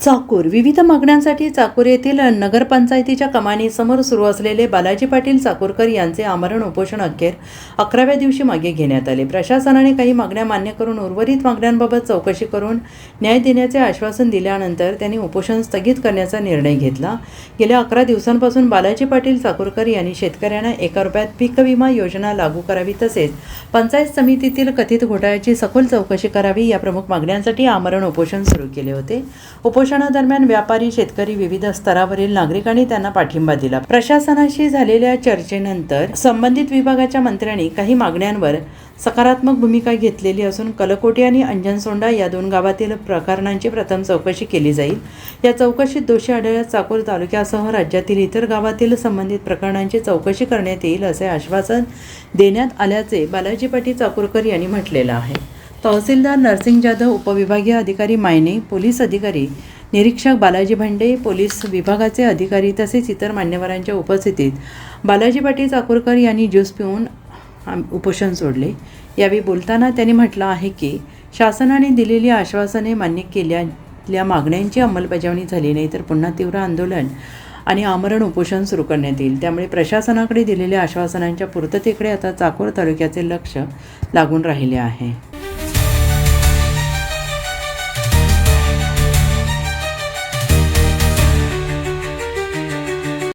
चाकूर विविध मागण्यांसाठी चाकूर येथील नगरपंचायतीच्या कमानीसमोर सुरू असलेले बालाजी पाटील चाकूरकर यांचे आमरण उपोषण अखेर 11व्या दिवशी मागे घेण्यात आले। प्रशासनाने काही मागण्या मान्य करून उर्वरित मागण्यांबाबत चौकशी करून न्याय देण्याचे आश्वासन दिल्यानंतर त्यांनी उपोषण स्थगित करण्याचा निर्णय घेतला। गेल्या 11 दिवसांपासून बालाजी पाटील चाकूरकर यांनी शेतकऱ्यांना 1 रुपयात पीक विमा योजना लागू करावी तसेच पंचायत समितीतील कथित घोटाळ्याची सखोल चौकशी करावी या प्रमुख मागण्यांसाठी आमरण उपोषण सुरू केले होते। उपोषणादरम्यान व्यापारी, शेतकरी, विविध स्तरावरील नागरिकांनी त्यांना पाठिंबा दिला। प्रशासनाशी झालेल्या चर्चेनंतर संबंधित विभागाच्या मंत्र्यांनी काही मागण्यांवर सकारात्मक भूमिका घेतलेली असून कलकोटी आणि अंजनसोंडा या 2 गावातील प्रकरणांची प्रथम चौकशी केली जाईल। या चौकशीत दोषी आढळल्यास चाकूर तालुक्यासह राज्यातील इतर गावातील संबंधित प्रकरणांची चौकशी करण्यात येईल असे आश्वासन देण्यात आल्याचे बालाजी पाटील चाकूरकर यांनी म्हटलेलं आहे। तहसीलदार नरसिंग जाधव, उपविभागीय अधिकारी मायने, पोलीस अधिकारी निरीक्षक बालाजी भंडे, पोलीस विभागाचे अधिकारी तसेच इतर मान्यवरांच्या उपस्थितीत बालाजी पाटील चाकूरकर यांनी ज्यूस पिऊन उपोषण सोडले। यावेळी बोलताना त्यांनी म्हटलं आहे की शासनाने दिलेली आश्वासने मान्य केलेल्या मागण्यांची अंमलबजावणी झाली नाही तर पुन्हा तीव्र आंदोलन आणि आमरण उपोषण सुरू करण्यात येईल। त्यामुळे प्रशासनाकडे दिलेल्या आश्वासनांच्या पूर्ततेकडे आता चाकूर तालुक्याचे लक्ष लागून राहिले आहे।